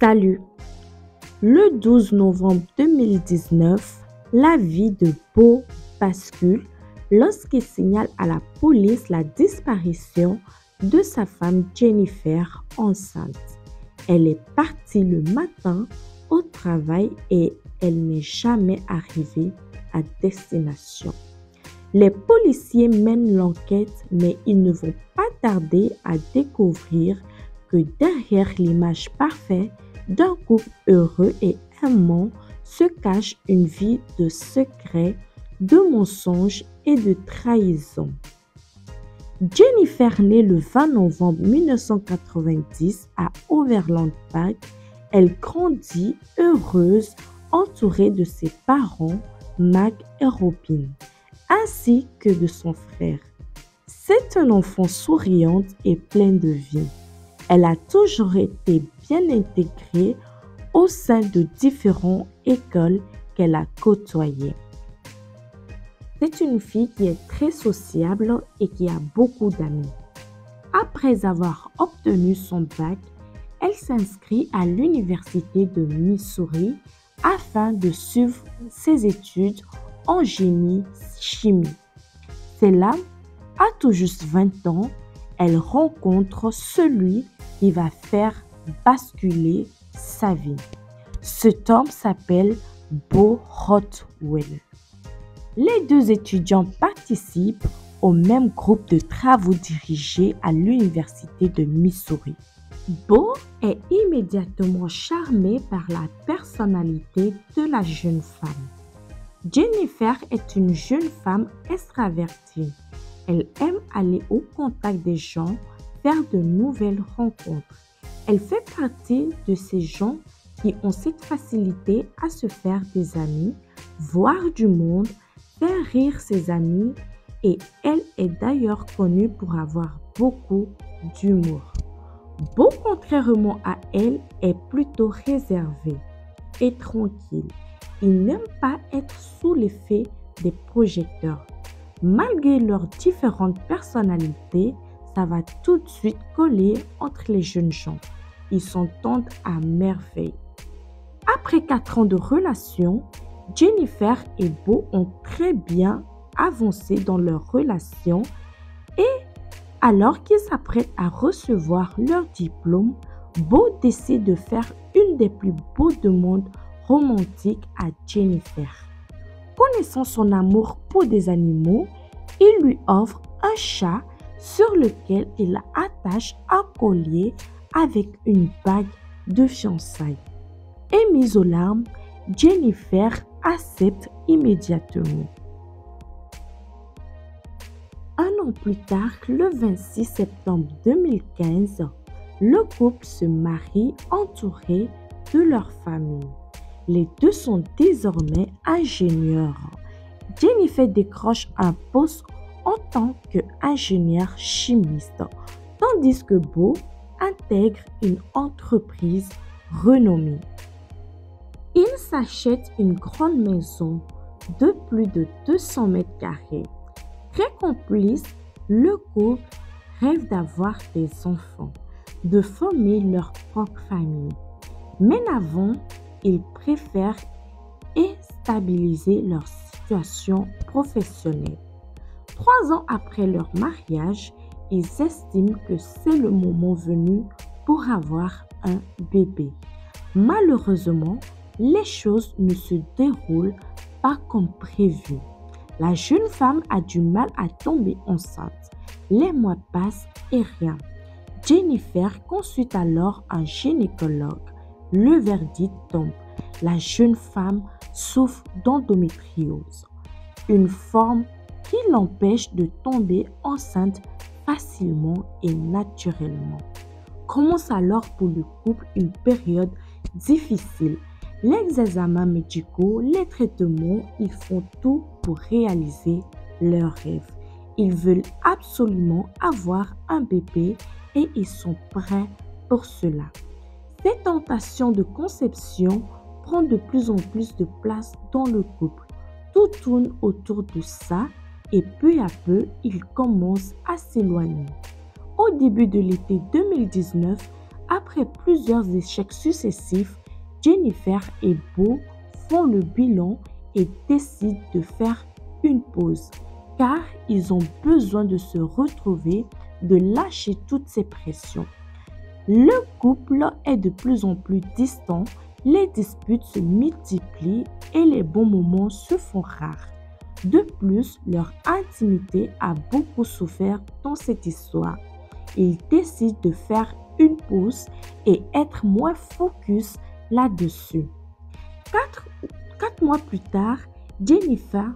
Salut! Le 12 novembre 2019, la vie de Beau bascule lorsqu'il signale à la police la disparition de sa femme Jennifer enceinte. Elle est partie le matin au travail et elle n'est jamais arrivée à destination. Les policiers mènent l'enquête, mais ils ne vont pas tarder à découvrir que derrière l'image parfaite d'un couple heureux et aimant se cache une vie de secrets, de mensonges et de trahison. Jennifer naît le 20 novembre 1990 à Overland Park. Elle grandit heureuse, entourée de ses parents, Mac et Robin, ainsi que de son frère. C'est un enfant souriante et plein de vie. Elle a toujours été bien intégrée au sein de différentes écoles qu'elle a côtoyées. C'est une fille qui est très sociable et qui a beaucoup d'amis. Après avoir obtenu son bac, elle s'inscrit à l'université de Missouri afin de suivre ses études en génie chimie. C'est là, à tout juste 20 ans, elle rencontre celui qui va faire basculer sa vie. Cet homme s'appelle Beau Rothwell. Les deux étudiants participent au même groupe de travaux dirigé à l'université de Missouri. Beau est immédiatement charmé par la personnalité de la jeune femme. Jennifer est une jeune femme extravertie. Elle aime aller au contact des gens, faire de nouvelles rencontres. Elle fait partie de ces gens qui ont cette facilité à se faire des amis, voir du monde, faire rire ses amis et elle est d'ailleurs connue pour avoir beaucoup d'humour. Beau, contrairement à elle, est plutôt réservé et tranquille. Il n'aime pas être sous l'effet des projecteurs. Malgré leurs différentes personnalités, ça va tout de suite coller entre les jeunes gens. Ils s'entendent à merveille. Après 4 ans de relation, Jennifer et Beau ont très bien avancé dans leur relation et alors qu'ils s'apprêtent à recevoir leur diplôme, Beau décide de faire une des plus beaux demandes romantiques à Jennifer. Connaissant son amour pour des animaux, il lui offre un chat sur lequel il attache un collier avec une bague de fiançailles. Mise aux larmes, Jennifer accepte immédiatement. Un an plus tard, le 26 septembre 2015, le couple se marie entouré de leur famille. Les deux sont désormais ingénieurs. Jennifer décroche un poste en tant qu'ingénieur chimiste, tandis que Beau intègre une entreprise renommée. Il s'achète une grande maison de plus de 200 mètres carrés. Très complice, le couple rêve d'avoir des enfants, de former leur propre famille. Mais avant, ils préfèrent stabiliser leur situation professionnelle. 3 ans après leur mariage, ils estiment que c'est le moment venu pour avoir un bébé. Malheureusement, les choses ne se déroulent pas comme prévu. La jeune femme a du mal à tomber enceinte. Les mois passent et rien. Jennifer consulte alors un gynécologue. Le verdict tombe. La jeune femme souffre d'endométriose, une forme qui l'empêche de tomber enceinte facilement et naturellement. Commence alors pour le couple une période difficile. Les examens médicaux, les traitements, ils font tout pour réaliser leurs rêves. Ils veulent absolument avoir un bébé et ils sont prêts pour cela. Cette tentation de conception prend de plus en plus de place dans le couple. Tout tourne autour de ça et peu à peu, ils commencent à s'éloigner. Au début de l'été 2019, Après plusieurs échecs successifs, Jennifer et Bo font le bilan et décident de faire une pause car ils ont besoin de se retrouver, de lâcher toutes ces pressions. Le couple est de plus en plus distant, les disputes se multiplient et les bons moments se font rares. De plus, leur intimité a beaucoup souffert dans cette histoire. Ils décident de faire une pause et être moins focus là-dessus. Quatre mois plus tard, Jennifer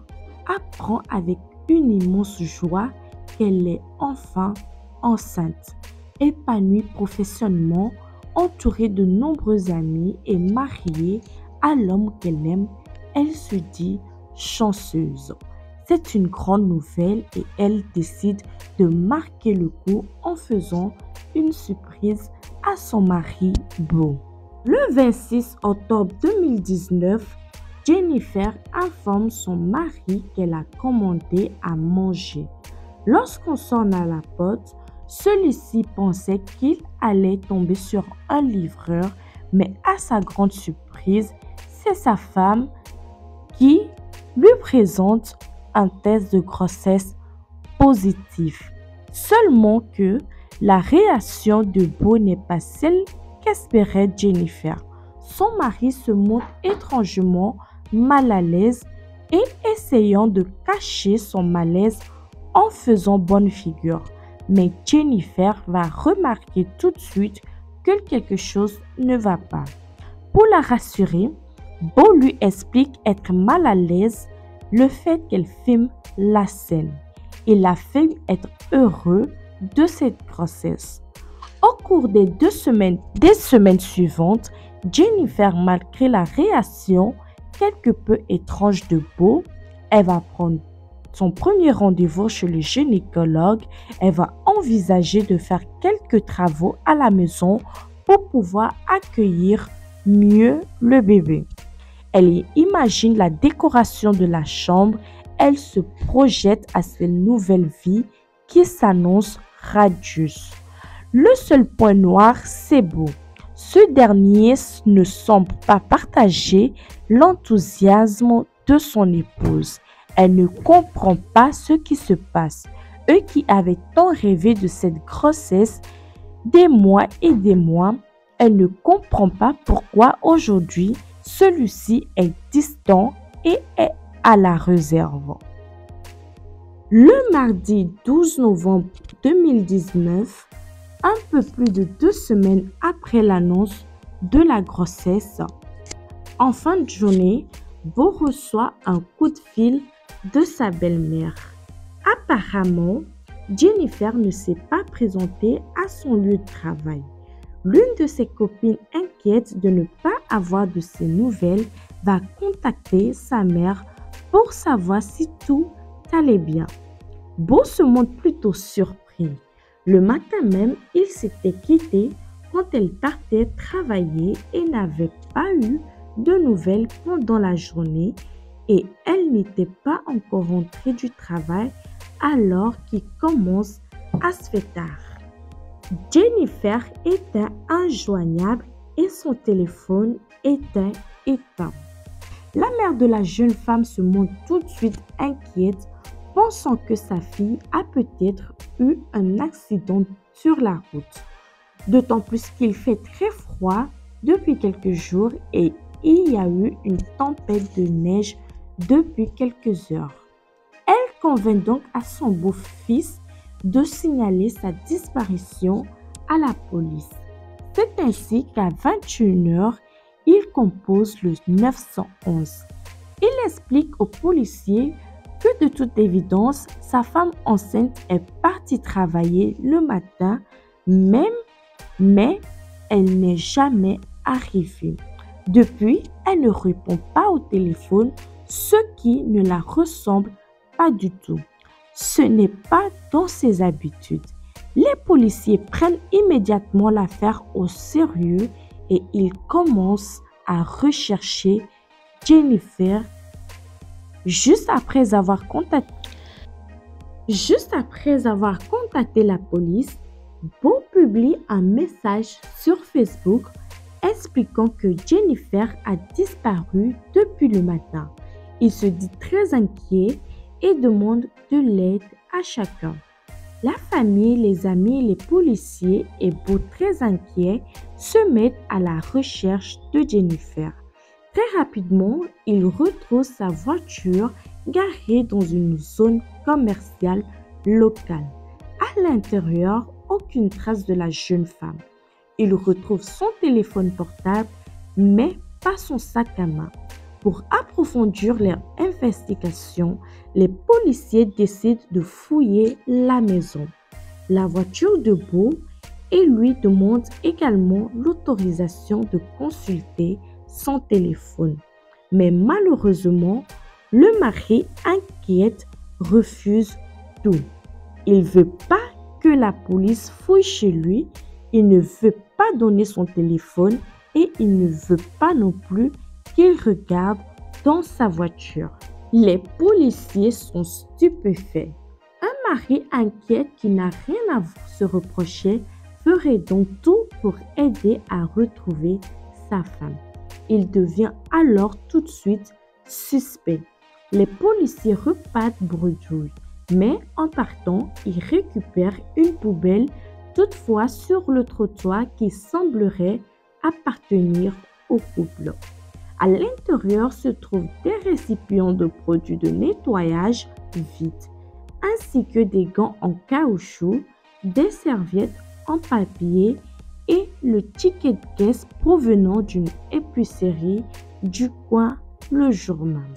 apprend avec une immense joie qu'elle est enfin enceinte. Épanouie professionnellement, entourée de nombreux amis et mariée à l'homme qu'elle aime, elle se dit chanceuse. C'est une grande nouvelle et elle décide de marquer le coup en faisant une surprise à son mari Bo. Le 26 octobre 2019, Jennifer informe son mari qu'elle a commandé à manger. Lorsqu'on sonne à la porte, celui-ci pensait qu'il allait tomber sur un livreur, mais à sa grande surprise, c'est sa femme qui lui présente un test de grossesse positif. Seulement que la réaction de Bo n'est pas celle qu'espérait Jennifer. Son mari se montre étrangement mal à l'aise et essayant de cacher son malaise en faisant bonne figure. Mais Jennifer va remarquer tout de suite que quelque chose ne va pas. Pour la rassurer, Bo lui explique être mal à l'aise le fait qu'elle filme la scène. Il la fait être heureux de cette grossesse. Au cours des semaines suivantes, Jennifer, malgré la réaction quelque peu étrange de Bo, elle va prendre son premier rendez-vous chez le gynécologue. Elle va envisager de faire quelques travaux à la maison pour pouvoir accueillir mieux le bébé. Elle imagine la décoration de la chambre. Elle se projette à cette nouvelle vie qui s'annonce radieuse. Le seul point noir, c'est Bo. Ce dernier ne semble pas partager l'enthousiasme de son épouse. Elle ne comprend pas ce qui se passe. Eux qui avaient tant rêvé de cette grossesse des mois et des mois, elle ne comprend pas pourquoi aujourd'hui celui-ci est distant et est à la réserve. Le mardi 12 novembre 2019, un peu plus de 2 semaines après l'annonce de la grossesse, en fin de journée, Bo reçoit un coup de fil de sa belle-mère. Apparemment, Jennifer ne s'est pas présentée à son lieu de travail. L'une de ses copines, inquiète de ne pas avoir de ses nouvelles, va contacter sa mère pour savoir si tout allait bien. Bo se montre plutôt surpris. Le matin même, il s'était quitté quand elle partait travailler et n'avait pas eu de nouvelles pendant la journée et elle n'était pas encore rentrée du travail alors qu'il commence à se faire tard. Jennifer était injoignable et son téléphone était éteint. La mère de la jeune femme se montre tout de suite inquiète, pensant que sa fille a peut-être eu un accident sur la route. D'autant plus qu'il fait très froid depuis quelques jours et il y a eu une tempête de neige depuis quelques heures. Elle convainc donc à son beau-fils de signaler sa disparition à la police. C'est ainsi qu'à 21h, il compose le 911. Il explique aux policiers que de toute évidence, sa femme enceinte est partie travailler le matin même, mais elle n'est jamais arrivée. Depuis, elle ne répond pas au téléphone, ce qui ne la ressemble pas du tout. Ce n'est pas dans ses habitudes. Les policiers prennent immédiatement l'affaire au sérieux et ils commencent à rechercher Jennifer. Juste après avoir contacté la police, Beau publie un message sur Facebook expliquant que Jennifer a disparu depuis le matin. Il se dit très inquiet et demande de l'aide à chacun. La famille, les amis, les policiers et Beau très inquiets se mettent à la recherche de Jennifer. Très rapidement, ils retrouvent sa voiture garée dans une zone commerciale locale. À l'intérieur, aucune trace de la jeune femme. Ils retrouvent son téléphone portable, mais pas son sac à main. Pour approfondir leur investigation, les policiers décident de fouiller la maison, la voiture de Beau, et lui demandent également l'autorisation de consulter son téléphone. Mais malheureusement, le mari inquiet refuse tout. Il ne veut pas que la police fouille chez lui, il ne veut pas donner son téléphone et il ne veut pas non plus qu'il regarde dans sa voiture. Les policiers sont stupéfaits. Un mari inquiet qui n'a rien à se reprocher ferait donc tout pour aider à retrouver sa femme. Il devient alors tout de suite suspect. Les policiers repartent bredouille, mais en partant, ils récupèrent une poubelle, toutefois sur le trottoir qui semblerait appartenir au couple. À l'intérieur se trouvent des récipients de produits de nettoyage vides, ainsi que des gants en caoutchouc, des serviettes en papier et le ticket de caisse provenant d'une épicerie du coin le jour même.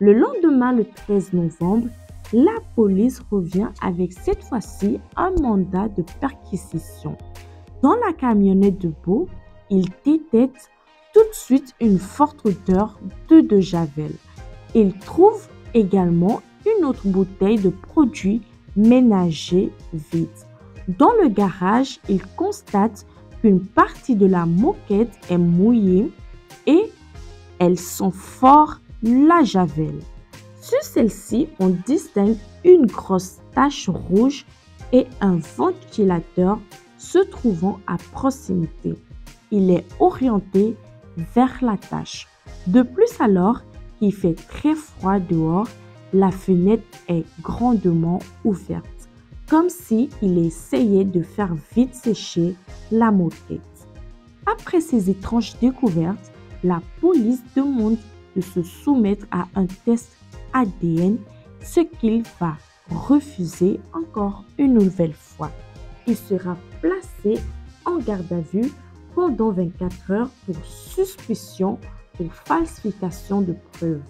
Le lendemain, le 13 novembre, la police revient avec cette fois-ci un mandat de perquisition. Dans la camionnette de Beau, il détecte tout de suite une forte odeur de javel. Il trouve également une autre bouteille de produits ménagers vide. Dans le garage, il constate qu'une partie de la moquette est mouillée et elle sent fort la javel. Sur celle-ci, on distingue une grosse tache rouge et un ventilateur se trouvant à proximité. Il est orienté vers la tache. De plus, alors qu'il fait très froid dehors, la fenêtre est grandement ouverte, comme s'il essayait de faire vite sécher la moquette. Après ces étranges découvertes, la police demande de se soumettre à un test ADN, ce qu'il va refuser encore une nouvelle fois. Il sera placé en garde à vue pendant 24 heures pour suspicion ou falsification de preuves.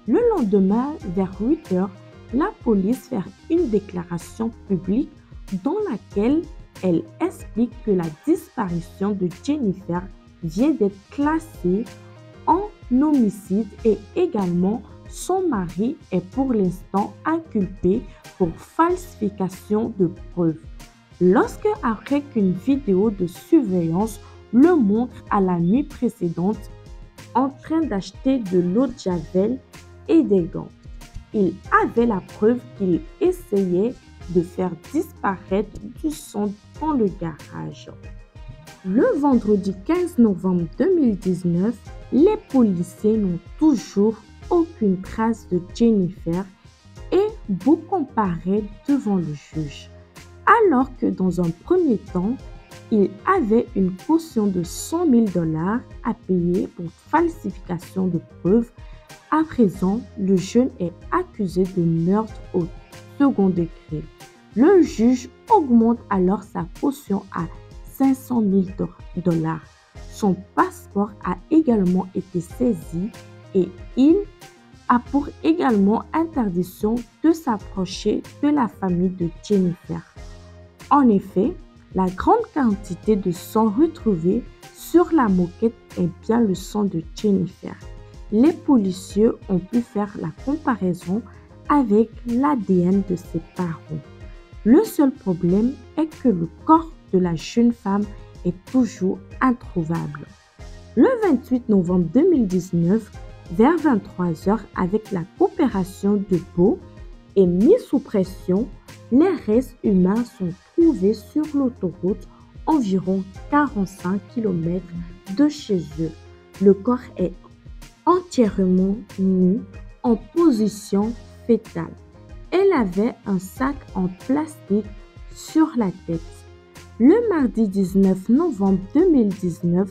Le lendemain, vers 8 heures, la police fait une déclaration publique dans laquelle elle explique que la disparition de Jennifer vient d'être classée en homicide et également son mari est pour l'instant inculpé pour falsification de preuves. Lorsque, après qu'une vidéo de surveillance le montre à la nuit précédente en train d'acheter de l'eau de javel et des gants, il avait la preuve qu'il essayait de faire disparaître du sang dans le garage. Le vendredi 15 novembre 2019, les policiers n'ont toujours aucune trace de Jennifer et Beau comparaît devant le juge. Alors que dans un premier temps, il avait une caution de 100 000 $ à payer pour falsification de preuves, à présent, le jeune est accusé de meurtre au second degré. Le juge augmente alors sa caution à 500 000 $. Son passeport a également été saisi et il a pour également interdiction de s'approcher de la famille de Jennifer. En effet, la grande quantité de sang retrouvé sur la moquette est bien le sang de Jennifer. Les policiers ont pu faire la comparaison avec l'ADN de ses parents. Le seul problème est que le corps de la jeune femme est toujours introuvable. Le 28 novembre 2019, vers 23 h, avec la coopération de Beau et mis sous pression, les restes humains sont trouvés sur l'autoroute environ 45 km de chez eux. Le corps est entièrement nu en position fétale. Elle avait un sac en plastique sur la tête. Le mardi 19 novembre 2019,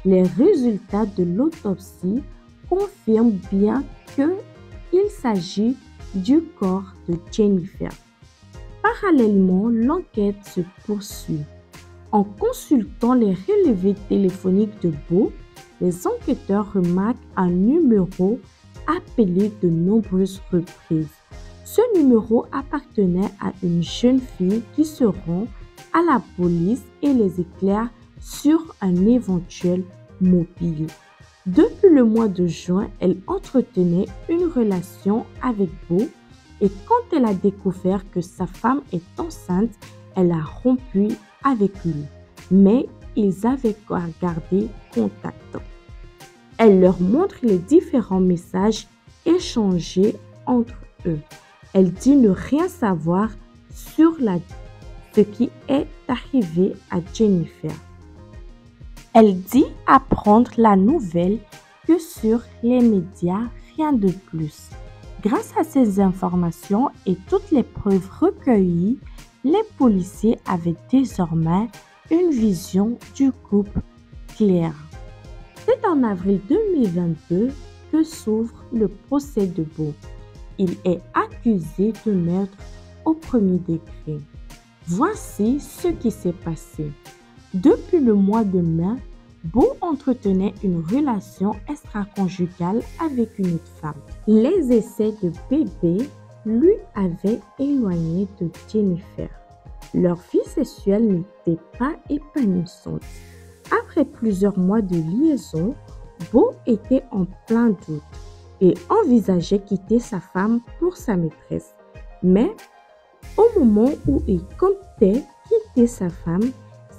les résultats de l'autopsie confirment bien qu'il s'agit du corps de Jennifer. Parallèlement, l'enquête se poursuit. En consultant les relevés téléphoniques de Beau, les enquêteurs remarquent un numéro appelé de nombreuses reprises. Ce numéro appartenait à une jeune fille qui se rend à la police et les éclaire sur un éventuel mobile. Depuis le mois de juin, elle entretenait une relation avec Beau et quand elle a découvert que sa femme est enceinte, elle a rompu avec lui. Mais ils avaient gardé contact. Elle leur montre les différents messages échangés entre eux. Elle dit ne rien savoir sur ce qui est arrivé à Jennifer. Elle dit apprendre la nouvelle que sur les médias, rien de plus. Grâce à ces informations et toutes les preuves recueillies, les policiers avaient désormais une vision du couple claire. C'est en avril 2022 que s'ouvre le procès de Beau. Il est accusé de meurtre au premier degré. Voici ce qui s'est passé. Depuis le mois de mai, Beau entretenait une relation extra-conjugale avec une autre femme. Les essais de bébé lui avaient éloigné de Jennifer. Leur vie sexuelle n'était pas épanouissante. Après plusieurs mois de liaison, Beau était en plein doute et envisageait quitter sa femme pour sa maîtresse. Mais au moment où il comptait quitter sa femme,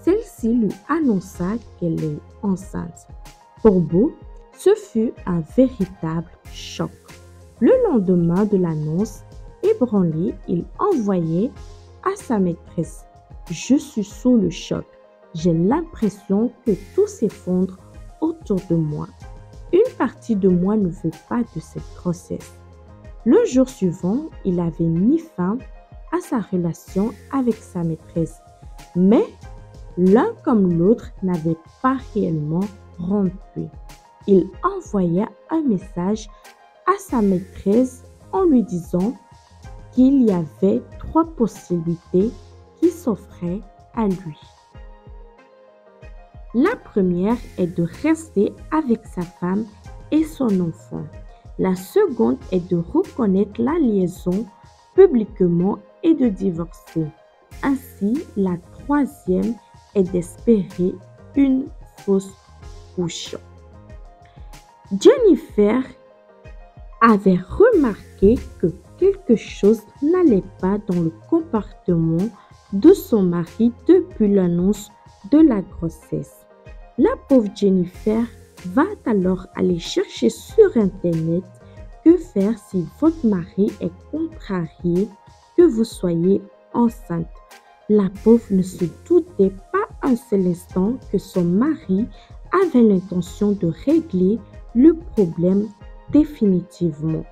celle-ci lui annonça qu'elle est enceinte. Pour Beau, ce fut un véritable choc. Le lendemain de l'annonce, ébranlé, il envoyait à sa maîtresse « Je suis sous le choc. J'ai l'impression que tout s'effondre autour de moi. Une partie de moi ne veut pas de cette grossesse. » Le jour suivant, il avait mis fin à sa relation avec sa maîtresse. Mais l'un comme l'autre n'avait pas réellement rompu. Il envoya un message à sa maîtresse en lui disant qu'il y avait 3 possibilités qui s'offraient à lui. La première est de rester avec sa femme et son enfant. La seconde est de reconnaître la liaison publiquement et de divorcer. Ainsi, la troisième est d'espérer une fausse couche. Jennifer avait remarqué que quelque chose n'allait pas dans le comportement de son mari depuis l'annonce de la grossesse. La pauvre Jennifer va alors aller chercher sur Internet que faire si votre mari est contrarié que vous soyez enceinte. La pauvre ne se doutait pas un seul instant que son mari avait l'intention de régler le problème définitivement.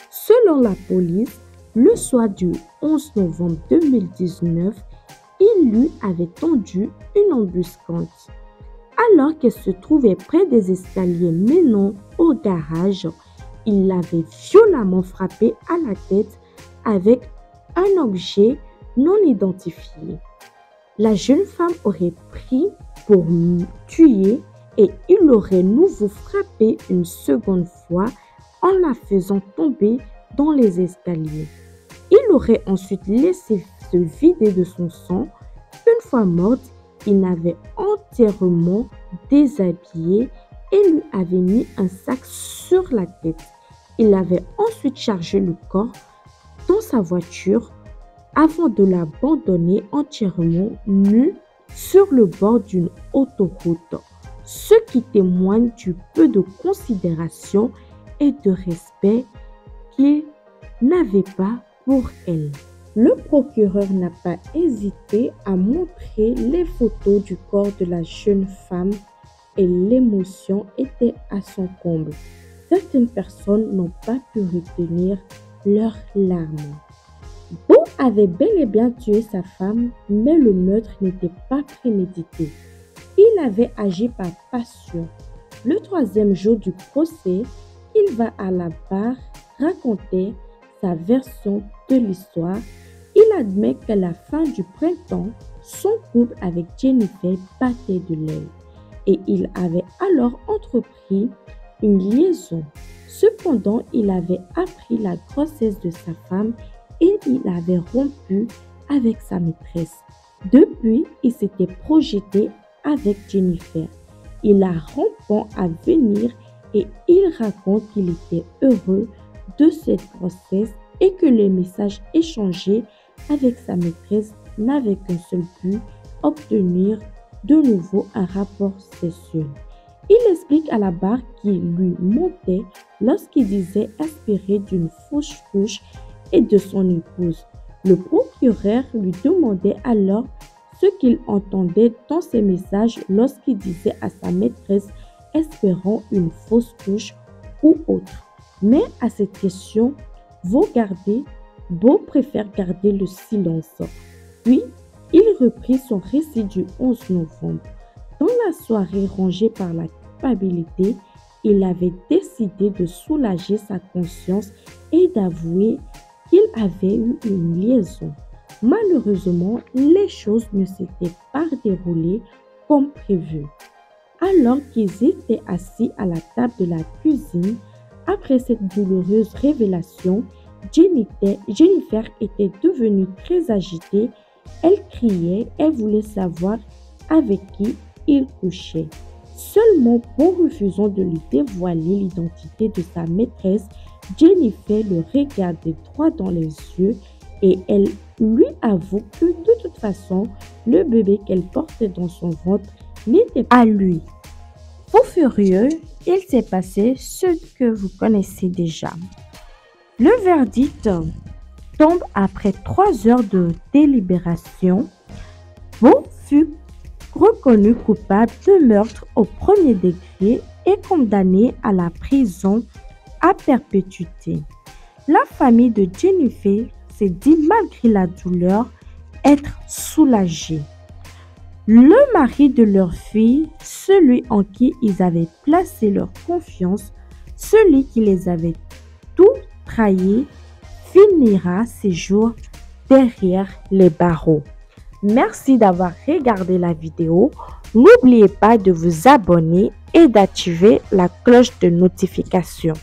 Selon la police, le soir du 11 novembre 2019, il lui avait tendu une embuscade. Alors qu'elle se trouvait près des escaliers menant au garage, il l'avait violemment frappée à la tête avec un objet non identifié. La jeune femme aurait pris pour tuer et il l'aurait nouveau frappée une seconde fois en la faisant tomber dans les escaliers. Il aurait ensuite laissé se vider de son sang. Une fois morte, il l'avait entièrement déshabillée et lui avait mis un sac sur la tête. Il avait ensuite chargé le corps dans sa voiture avant de l'abandonner entièrement nue sur le bord d'une autoroute, ce qui témoigne du peu de considération et de respect qu'il n'avait pas pour elle. Le procureur n'a pas hésité à montrer les photos du corps de la jeune femme et l'émotion était à son comble. Certaines personnes n'ont pas pu retenir leurs larmes. Bo avait bel et bien tué sa femme, mais le meurtre n'était pas prémédité. Il avait agi par passion. Le troisième jour du procès, il va à la barre raconter sa version de l'histoire. Il admet qu'à la fin du printemps, son couple avec Jennifer battait de l'aile et il avait alors entrepris une liaison. Cependant, il avait appris la grossesse de sa femme et il avait rompu avec sa maîtresse. Depuis, il s'était projeté avec Jennifer. Il la rompant à venir et il raconte qu'il était heureux de cette grossesse et que les messages échangés avec sa maîtresse n'avaient qu'un seul but, obtenir de nouveau un rapport sexuel. Il explique à la barre qu'il lui mentait lorsqu'il disait espérer d'une fausse couche et de son épouse. Le procureur lui demandait alors ce qu'il entendait dans ses messages lorsqu'il disait à sa maîtresse espérant une fausse couche ou autre. Mais à cette question, Bo préfère garder le silence. Puis, il reprit son récit du 11 novembre. Dans la soirée rongée par la culpabilité, il avait décidé de soulager sa conscience et d'avouer qu'il avait eu une liaison. Malheureusement, les choses ne s'étaient pas déroulées comme prévu. Alors qu'ils étaient assis à la table de la cuisine, après cette douloureuse révélation, Jennifer était devenue très agitée. Elle criait, elle voulait savoir avec qui il couchait. Seulement, en refusant de lui dévoiler l'identité de sa maîtresse, Jennifer le regardait droit dans les yeux et elle lui avoue que de toute façon, le bébé qu'elle portait dans son ventre n'était pas à lui. Fou furieux, il s'est passé ce que vous connaissez déjà. Le verdict tombe après 3 heures de délibération. Bo fut reconnu coupable de meurtre au premier degré et condamné à la prison à perpétuité. La famille de Jennifer s'est dit malgré la douleur être soulagée. Le mari de leur fille, celui en qui ils avaient placé leur confiance, celui qui les avait tout trahi, finira ses jours derrière les barreaux. Merci d'avoir regardé la vidéo. N'oubliez pas de vous abonner et d'activer la cloche de notification.